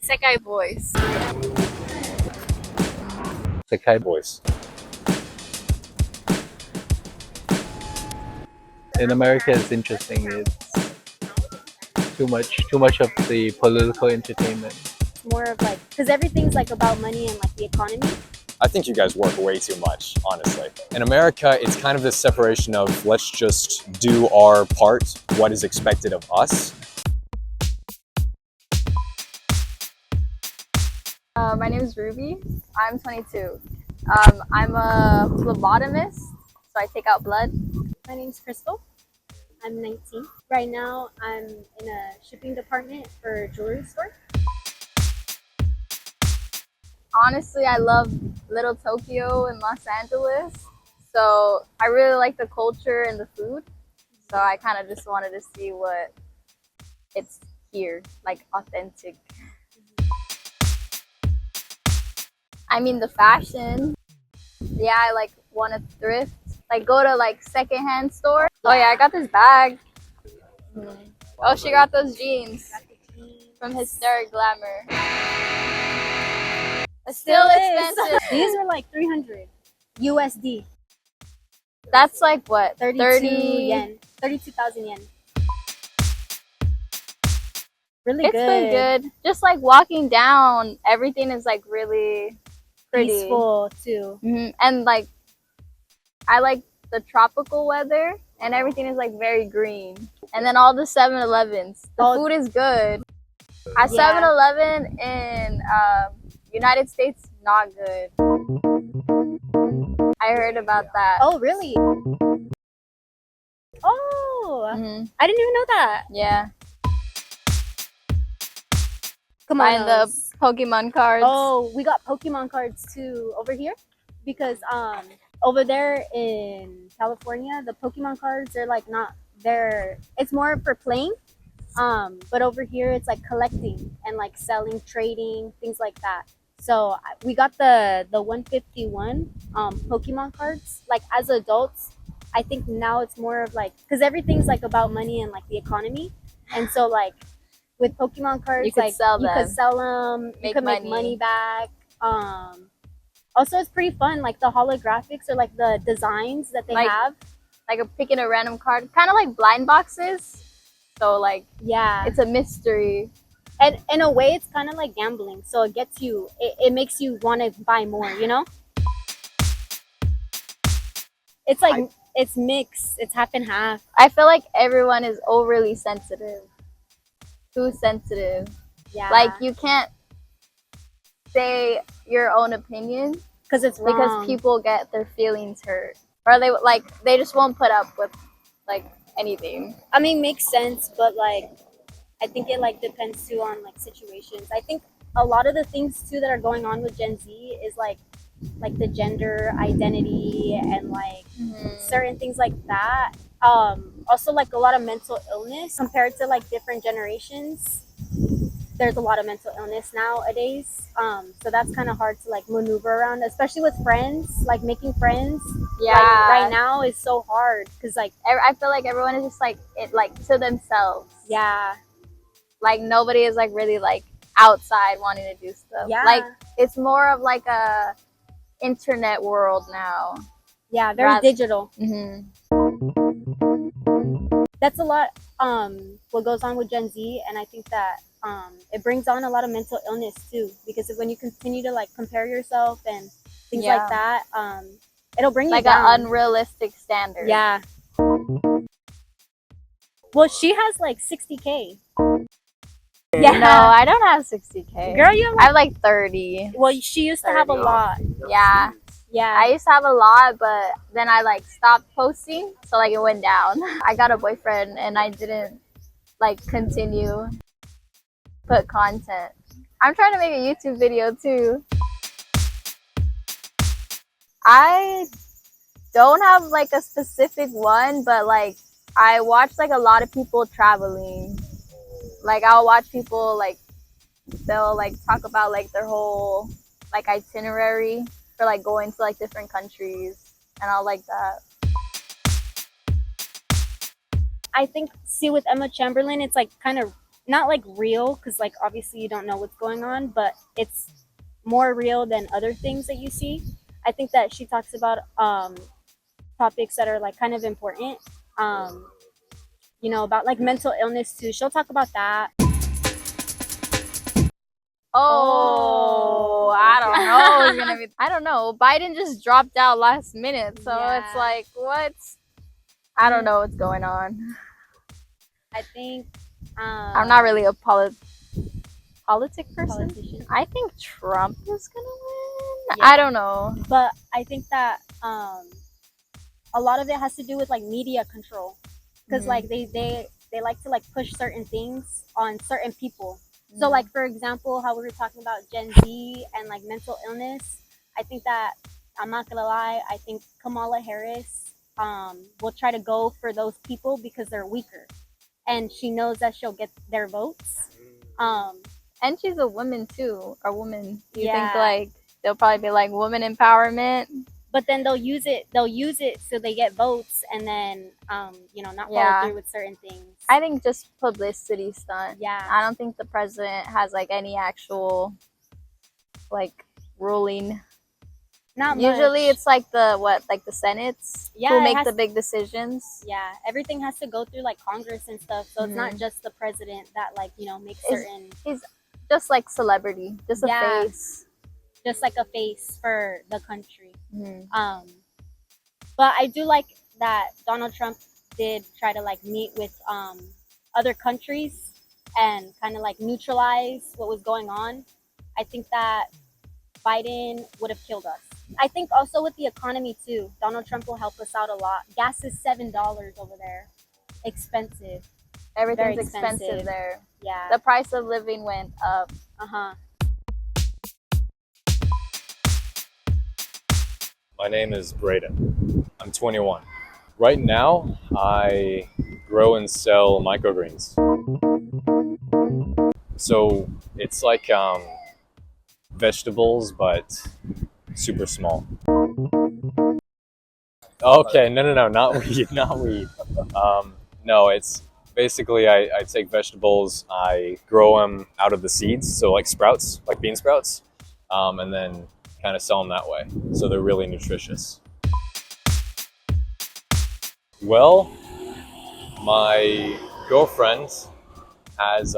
Sekai voice. Sekai voice. In America, it's interesting. It's too much of the political entertainment. More of like, because everything's like about money and like the economy. I think you guys work way too much, honestly. In America, it's kind of this separation of let's just do our part, what is expected of us. My name is Ruby. I'm 22. I'm a phlebotomist, so I take out blood. My name's Crystal. I'm 19. Right now, I'm in a shipping department for a jewelry store. Honestly, I love Little Tokyo in Los Angeles, so I really like the culture and the food. So I kind of just wanted to see what it's here, like authentic. I mean the fashion. Yeah, I like want to thrift, like go to like secondhand store. Oh yeah, I got this bag. Oh, she got those jeans from Hysteric Glamour. It's still expensive. These are like 300 USD. That's like what? 32 yen. 32,000 yen. Really It's good. been good. Just like walking down, everything is like really pretty. Peaceful too. And like, I like the tropical weather, and everything is like very green. And then all the 7-Elevens. The food is good. At 7-Eleven in United States, not good. I heard about that. Oh, really? Oh, I didn't even know that. Yeah. Come Buying on. the Pokemon cards. Oh, we got Pokemon cards too over here because over there in California, the Pokemon cards are like not there. It's more for playing. But over here it's like collecting and like selling, trading, things like that. So we got the 151 Pokemon cards. Like as adults, I think now it's more of like, because everything's like about money and like the economy, and so like with Pokemon cards, you could like sell you them. could sell them, you could make money back. Also, it's pretty fun. Like the holographics or like the designs that they have. Like picking a random card, kind of like blind boxes. So like, yeah, it's a mystery. And in a way, it's kind of like gambling. So it gets you, it makes you want to buy more, you know? It's like, it's mixed. It's half and half. I feel like everyone is overly sensitive. Too sensitive. Yeah. Like you can't say your own opinion because it's wrong. Because people get their feelings hurt. Or they just won't put up with like anything. I mean, makes sense, but like, I think it like depends too on like situations. I think a lot of the things too that are going on with Gen Z is like the gender identity and like certain things like that. Also like a lot of mental illness compared to like different generations. There's a lot of mental illness nowadays. So that's kind of hard to like maneuver around, especially with friends, like making friends. Yeah. Like, right now is so hard because like I feel like everyone is just like to themselves. Yeah. Like nobody is like really like outside wanting to do stuff. Yeah. Like it's more of like a internet world now. Yeah, very digital. That's a lot what goes on with Gen Z, and I think that it brings on a lot of mental illness too, because when you continue to like compare yourself and things like that, it'll bring you like down. an unrealistic standard. Yeah. Well, she has like 60K. Yeah. No, I don't have 60K. Girl, you I have like 30. Well, she used to have a lot. Yeah. Yeah. I used to have a lot, but then I like stopped posting, so like it went down. I got a boyfriend and I didn't like continue put content. I'm trying to make a YouTube video too. I don't have like a specific one, but like I watch like a lot of people traveling. Like I'll watch people like they'll like talk about like their whole like itinerary for like going to like different countries, and I'll like that. I think, see, with Emma Chamberlain, it's like kind of not like real, because like obviously you don't know what's going on, but it's more real than other things that you see. I think that she talks about topics that are like kind of important, you know, about like mental illness too. She'll talk about that. Oh, I don't know. It's gonna be. I don't know. Biden just dropped out last minute, so Yeah. it's like, what? I don't know what's going on. I think I'm not really a politic person. politician. I think Trump is gonna win. Yeah. I don't know. But I think that a lot of it has to do with like media control, because Mhm. like they like to like push certain things on certain people. So like for example, how we were talking about Gen Z and like mental illness, I think that, I'm not gonna lie, I think Kamala Harris will try to go for those people because they're weaker, and she knows that she'll get their votes. And she's a woman too. A woman. You think Yeah. like they'll probably be like woman empowerment? But then they'll use it so they get votes, and then you know, not follow Yeah. through with certain things. I think just publicity stunt. Yeah. I don't think the president has like any actual like ruling. Not Usually much. it's like the Senates Yeah, who it make has- the big decisions. Yeah, everything has to go through like Congress and stuff, so it's not Mhm. just the president that like, you know, makes Is- certain, He's just like celebrity, just a Yeah. face. just like a face for the country. Mhm. But I do like that Donald Trump did try to like meet with other countries and kind of like neutralize what was going on. I think that Biden would have killed us. I think also with the economy too, Donald Trump will help us out a lot. Gas is $7 over there. Expensive. Everything's Very expensive expensive. there. Yeah. The price of living went up. Uh-huh. My name is Braden. I'm 21. Right now, I grow and sell microgreens. So it's like vegetables, but super small. Okay, no, not weed, not weed. No, it's basically I take vegetables, I grow them out of the seeds, so like sprouts, like bean sprouts, and then kind of sell them that way. So they're really nutritious. Well, my girlfriend has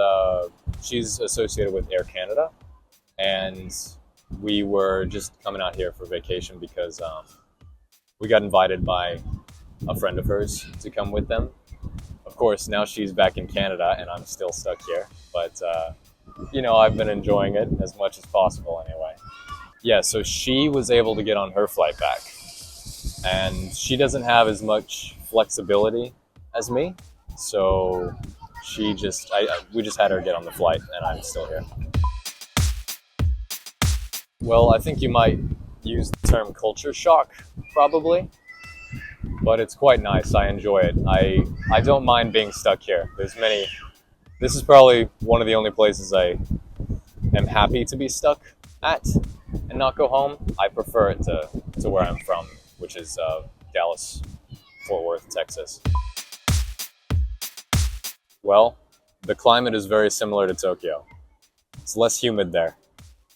she's associated with Air Canada, and we were just coming out here for vacation because we got invited by a friend of hers to come with them. Of course, now she's back in Canada and I'm still stuck here, but you know, I've been enjoying it as much as possible anyway. Yeah, so she was able to get on her flight back, and she doesn't have as much flexibility as me, so we just had her get on the flight, and I'm still here. Well, I think you might use the term culture shock, probably, but it's quite nice. I enjoy it. I don't mind being stuck here. This is probably one of the only places I am happy to be stuck at and not go home. I prefer it to where I'm from, which is Dallas, Fort Worth, Texas. Well, the climate is very similar to Tokyo. It's less humid there,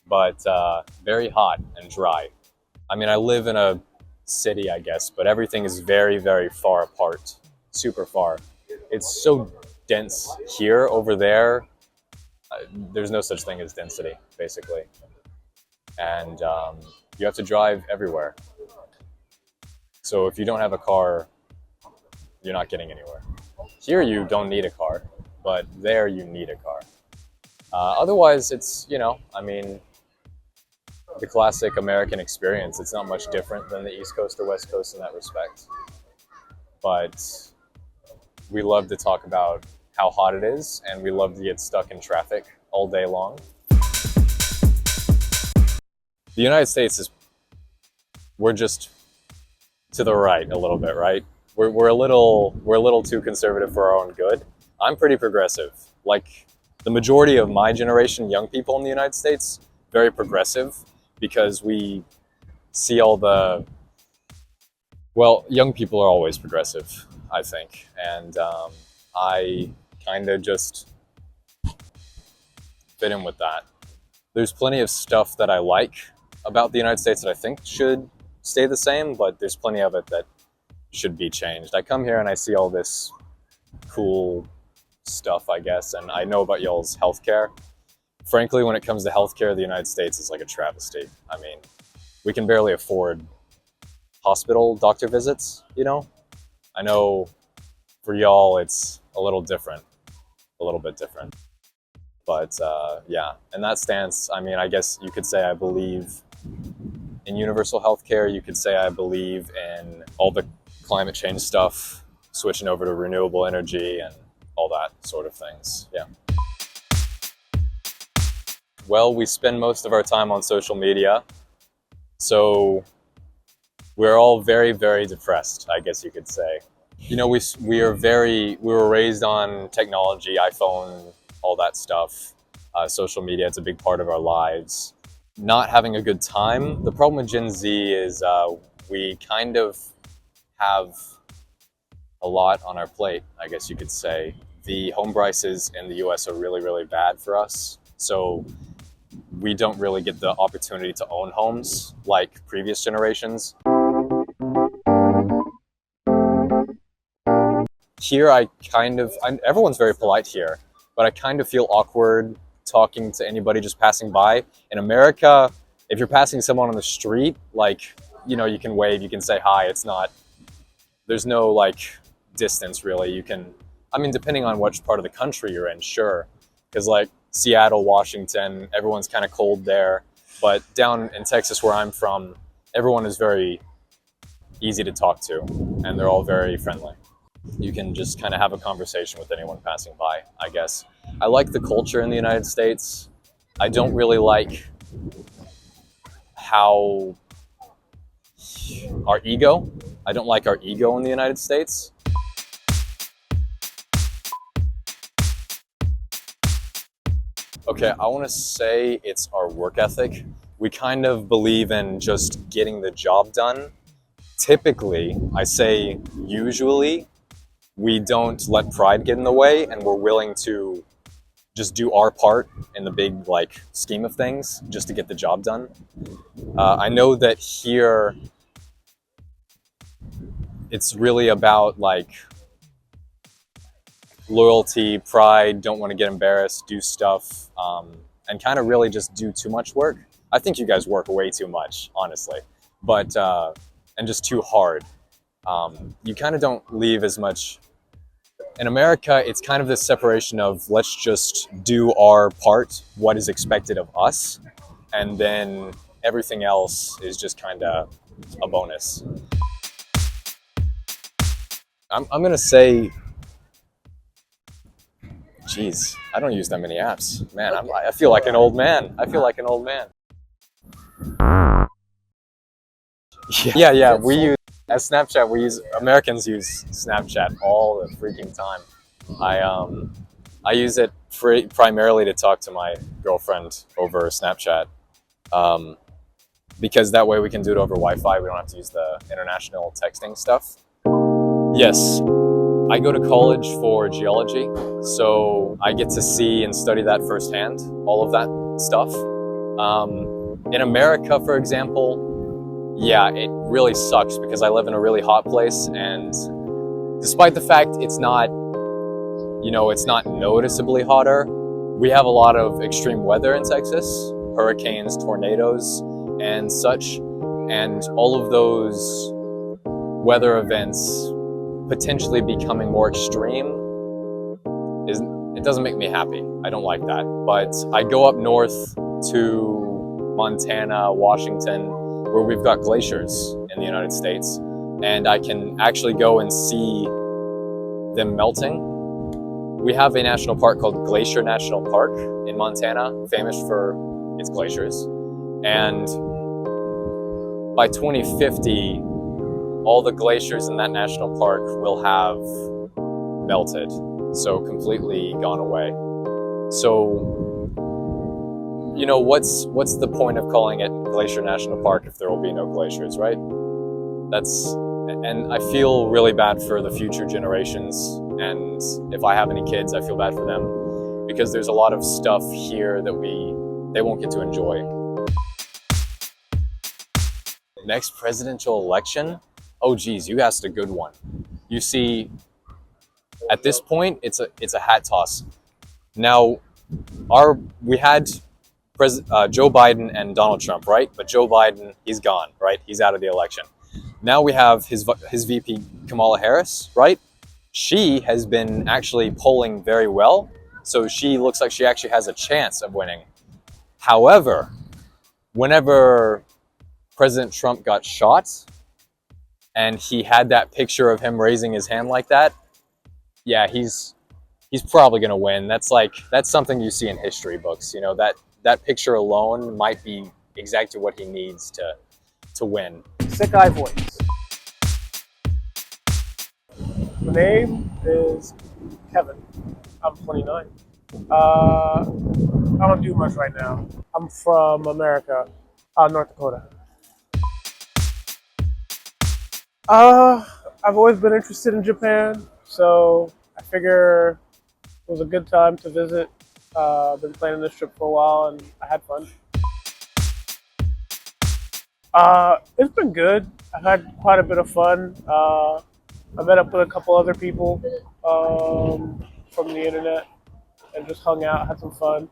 but very hot and dry. I mean, I live in a city, I guess, but everything is very, very far apart, super far. It's so dense here. Over there, there's no such thing as density, basically. And you have to drive everywhere. So if you don't have a car, you're not getting anywhere. Here you don't need a car, but there you need a car. Otherwise, it's, you know, I mean, the classic American experience. It's not much different than the East Coast or West Coast in that respect. But we love to talk about how hot it is, and we love to get stuck in traffic all day long. The United States we're just to the right a little bit, right? We're a little too conservative for our own good. I'm pretty progressive. Like the majority of my generation, young people in the United States, very progressive, because we see all the, well, young people are always progressive, I think. And I kind of just fit in with that. There's plenty of stuff that I like about the United States that I think should stay the same, but there's plenty of it that should be changed. I come here and I see all this cool stuff, I guess, and I know about y'all's healthcare. Frankly, when it comes to healthcare, the United States is like a travesty. I mean, we can barely afford hospital doctor visits, you know? I know for y'all it's a little different, a little bit different. But yeah, in that stance, I mean, I guess you could say I believe in universal healthcare. You could say I believe in all the climate change stuff, switching over to renewable energy and all that sort of things, yeah. Well, we spend most of our time on social media, so we're all very, very depressed, I guess you could say. You know, we were raised on technology, iPhone, all that stuff. Social media, it's a big part of our lives. Not having a good time. The problem with Gen Z is we kind of have a lot on our plate, I guess you could say. The home prices in the US are really, really bad for us. So we don't really get the opportunity to own homes like previous generations. Here, everyone's very polite here, but I kind of feel awkward talking to anybody just passing by. In America, if you're passing someone on the street, like, you know, you can wave, you can say hi. There's no like distance really. You can, I mean, depending on which part of the country you're in, sure. Because like Seattle, Washington, everyone's kind of cold there. But down in Texas where I'm from, everyone is very easy to talk to and they're all very friendly. You can just kind of have a conversation with anyone passing by, I guess. I like the culture in the United States. I don't really like how I don't like our ego in the United States. Okay, I want to say it's our work ethic. We kind of believe in just getting the job done. Typically, I say usually, we don't let pride get in the way and we're willing to just do our part in the big like scheme of things just to get the job done. I know that here it's really about like loyalty, pride, don't want to get embarrassed, do stuff, and kind of really just do too much work. I think you guys work way too much, honestly, but and just too hard. You kind of don't leave as much. In America, it's kind of this separation of let's just do our part, what is expected of us, and then everything else is just kind of a bonus. I'm gonna say, geez, I don't use that many apps. Man, I feel like an old man. I feel like an old man. Yeah, we use, as Snapchat, Americans use Snapchat all the freaking time. I use it primarily to talk to my girlfriend over Snapchat. Because that way we can do it over Wi-Fi. We don't have to use the international texting stuff. Yes, I go to college for geology, so I get to see and study that firsthand, all of that stuff. In America, for example, yeah, it really sucks because I live in a really hot place, and despite the fact it's not, you know, it's not noticeably hotter, we have a lot of extreme weather in Texas, hurricanes, tornadoes, and such, and all of those weather events potentially becoming more extreme, it doesn't make me happy. I don't like that. But I go up north to Montana, Washington, where we've got glaciers in the United States, and I can actually go and see them melting. We have a national park called Glacier National Park in Montana, famous for its glaciers. And by 2050, all the glaciers in that national park will have melted, so completely gone away. So, you know, what's the point of calling it Glacier National Park if there will be no glaciers, right? And I feel really bad for the future generations, and if I have any kids, I feel bad for them. because there's a lot of stuff here that they won't get to enjoy. Next presidential election? Oh geez, you asked a good one. You see, at this point, it's a hat toss. Now, we had Joe Biden and Donald Trump, right? But Joe Biden, he's gone, right? He's out of the election. Now we have his VP Kamala Harris, right? She has been actually polling very well, so she looks like she actually has a chance of winning. However, whenever President Trump got shot and he had that picture of him raising his hand like that, yeah, he's probably going to win. That's something you see in history books. You know, that picture alone might be exactly what he needs to win. Sick eye voice. My name is Kevin. I'm 29. I don't do much right now. I'm from America, North Dakota. I've always been interested in Japan, so I figure it was a good time to visit. I've been planning this trip for a while and I had fun. It's been good. I've had quite a bit of fun. I met up with a couple other people from the internet and just hung out, had some fun.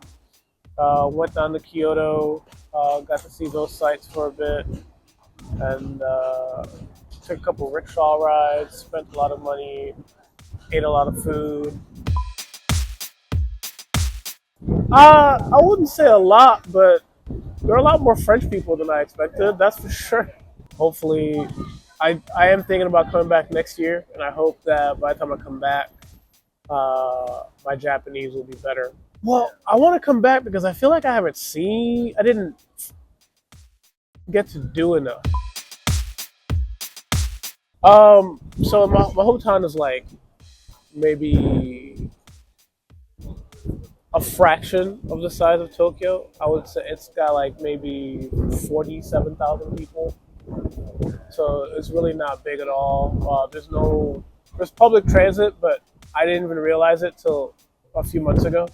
Went down to Kyoto, got to see those sites for a bit, and took a couple rickshaw rides, spent a lot of money, ate a lot of food. I wouldn't say a lot, but there are a lot more French people than I expected, that's for sure. Hopefully, I am thinking about coming back next year, and I hope that by the time I come back, my Japanese will be better. Well, I want to come back because I feel like I didn't get to do enough. So my hometown is like maybe a fraction of the size of Tokyo. I would say it's got like maybe 47,000 people. So it's really not big at all. There's public transit, but I didn't even realize it till a few months ago.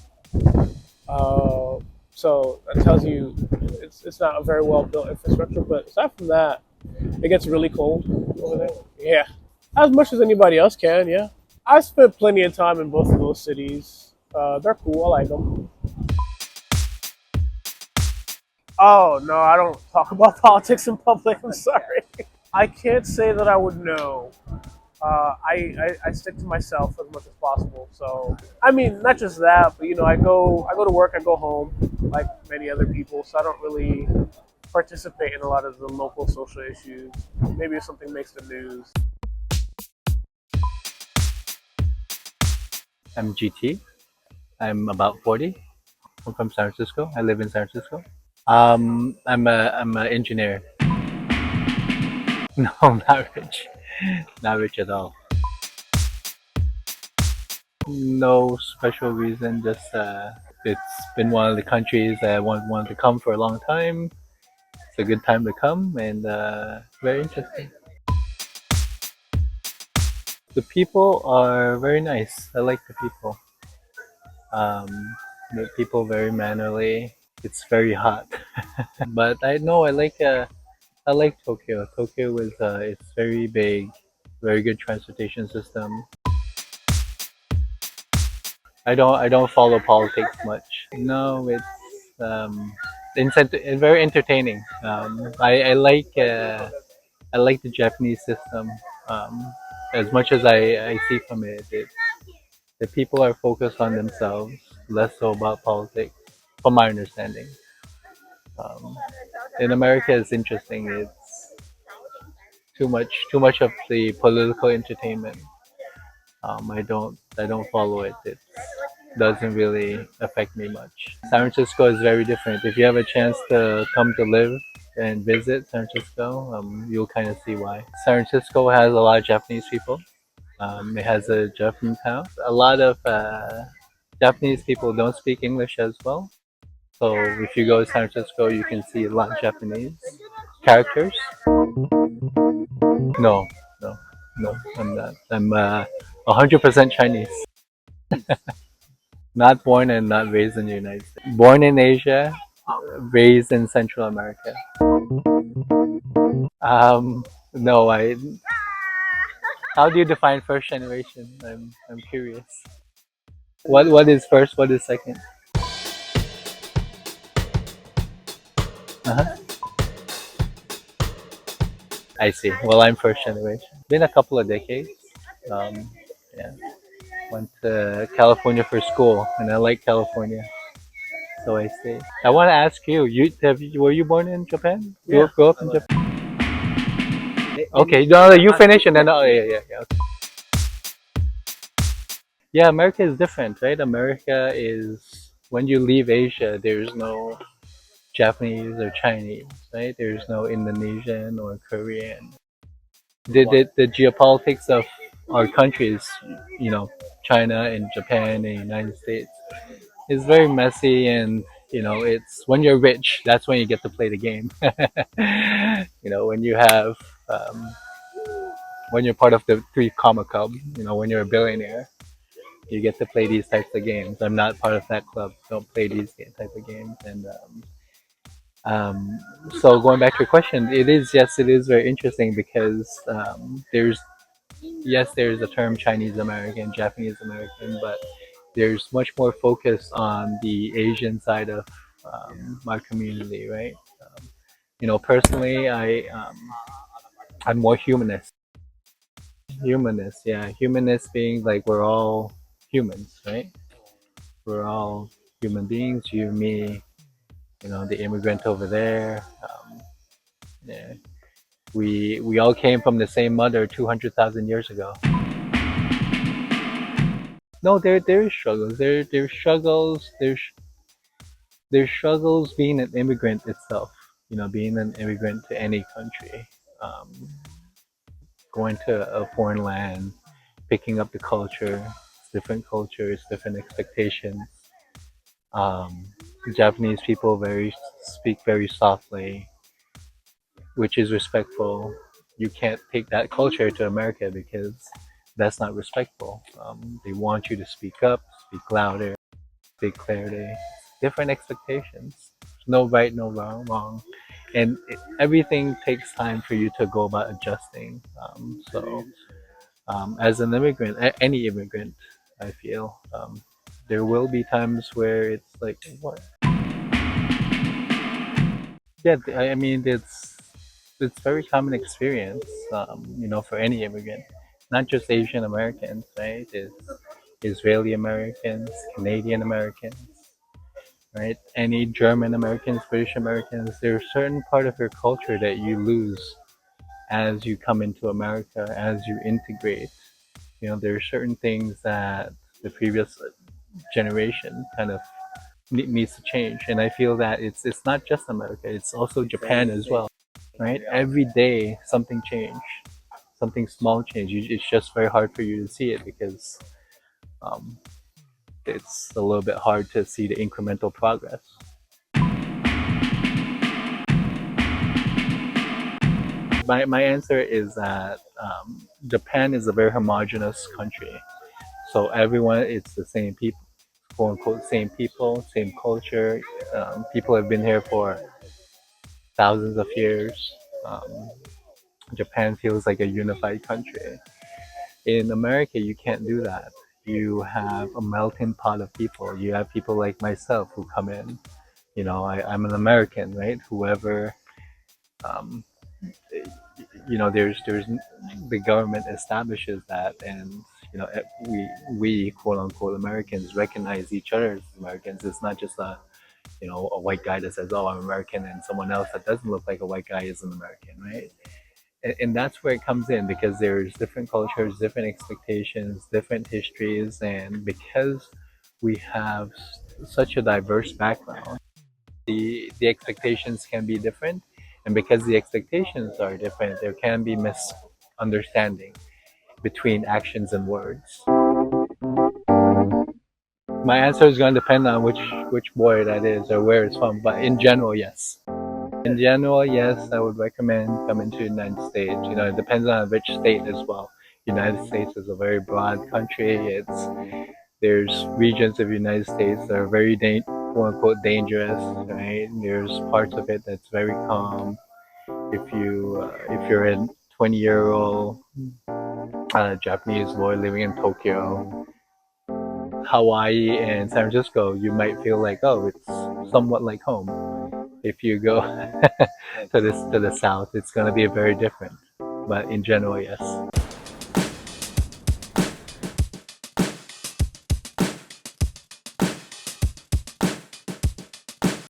So that tells you it's not a very well built infrastructure. But aside from that, it gets really cold over there. Yeah, as much as anybody else can. Yeah, I spent plenty of time in both of those cities. They're cool. I like them. Oh no, I don't talk about politics in public. I'm sorry. I can't say that I would know. I stick to myself as much as possible. So I mean, not just that, but I go to work, I go home, like many other people. So I don't really participate in a lot of the local social issues. Maybe if something makes the news. I'm GT. I'm about 40. I'm from San Francisco. I live in San Francisco. I'm an engineer. No, not rich. Not rich at all. No special reason, just it's been one of the countries I wanted to come for a long time. It's a good time to come, and very interesting. The people are very nice. I like the people. The people very mannerly. It's very hot, but I like Tokyo. Tokyo is it's very big, very good transportation system. I don't follow politics much. No, it's very entertaining. I like the Japanese system. As much as I see from it, the people are focused on themselves, less so about politics, from my understanding. In America, it's interesting. It's too much of the political entertainment. I don't follow it. It doesn't really affect me much. San Francisco is very different. If you have a chance to come to live and visit San Francisco, you'll kind of see why. San Francisco has a lot of Japanese people. It has a Japanese town. A lot of Japanese people don't speak English as well. So if you go to San Francisco, you can see a lot of Japanese characters. No, I'm not. I'm 100% Chinese. Not born and not raised in the United States. Born in Asia, raised in Central America. No, I. How do you define first generation? I'm curious. What is first? What is second? Uh-huh. I see. Well, I'm first generation. Been a couple of decades. Yeah. Went to California for school, and I like California, so I stayed. I want to ask you. Were you born in Japan? Yeah. Grew up in Japan. Okay, no, you finish and then yeah. Okay. Yeah, America is different, right? America is when you leave Asia, there's no Japanese or Chinese, right? There's no Indonesian or Korean. The geopolitics of our countries, you know, China and Japan and United States, is very messy, and it's when you're rich, that's when you get to play the game. When you have when you're part of the Three Comma Club, when you're a billionaire, you get to play these types of games. I'm not part of that club. Don't play these type of games. And so going back to your question, it is very interesting because there's a term Chinese American, Japanese American, but there's much more focus on the Asian side of my community, right? Personally, I'm more humanist. Humanist, yeah, humanist being like we're all humans, right? We're all human beings. You, me, the immigrant over there. Yeah, we all came from the same mother 200,000 years ago. No, there is struggles. There's struggles. There's struggles being an immigrant itself. Being an immigrant to any country, going to a foreign land, picking up the culture, different cultures, different expectations. Japanese people speak very softly, which is respectful. You can't take that culture to America because that's not respectful. They want you to speak up, speak louder, speak clearly. Different expectations. No right, no wrong. And everything takes time for you to go about adjusting. As an immigrant, any immigrant, I feel there will be times where it's like, what? Yeah, I mean, it's very common experience, for any immigrant, not just Asian Americans, right? It's Israeli Americans, Canadian Americans, right? Any German Americans, British Americans. There's a certain part of your culture that you lose as you come into America, as you integrate. There are certain things that the previous generation kind of needs to change, and I feel that it's not just America; it's also Japan as well, right? Every day something changed, something small change. It's just very hard for you to see it because um, it's a little bit hard to see the incremental progress. My answer is that Japan is a very homogenous country, so everyone, it's the same people, quote unquote, same people, same culture. People have been here for thousands of years. Japan feels like a unified country. In America, you can't do that. You have a melting pot of people. You have people like myself who come in. I'm an American, right? Whoever, um, there's the government establishes that, and we quote unquote Americans recognize each other as Americans. It's not just a white guy that says, "Oh, I'm American," and someone else that doesn't look like a white guy is an American, right? And that's where it comes in because there's different cultures, different expectations, different histories, and because we have such a diverse background, the expectations can be different, and because the expectations are different, there can be misunderstanding between actions and words. My answer is going to depend on which boy that is or where it's from, but in general, yes. In general, yes, I would recommend coming to the United States. It depends on which state as well. United States is a very broad country. there's regions of the United States that are very quote unquote dangerous, right? There's parts of it that's very calm. If you're a 20-year-old Japanese boy living in Tokyo, Hawaii, and San Francisco, you might feel like, oh, it's somewhat like home. If you go to the south, it's going to be very different. But in general, yes.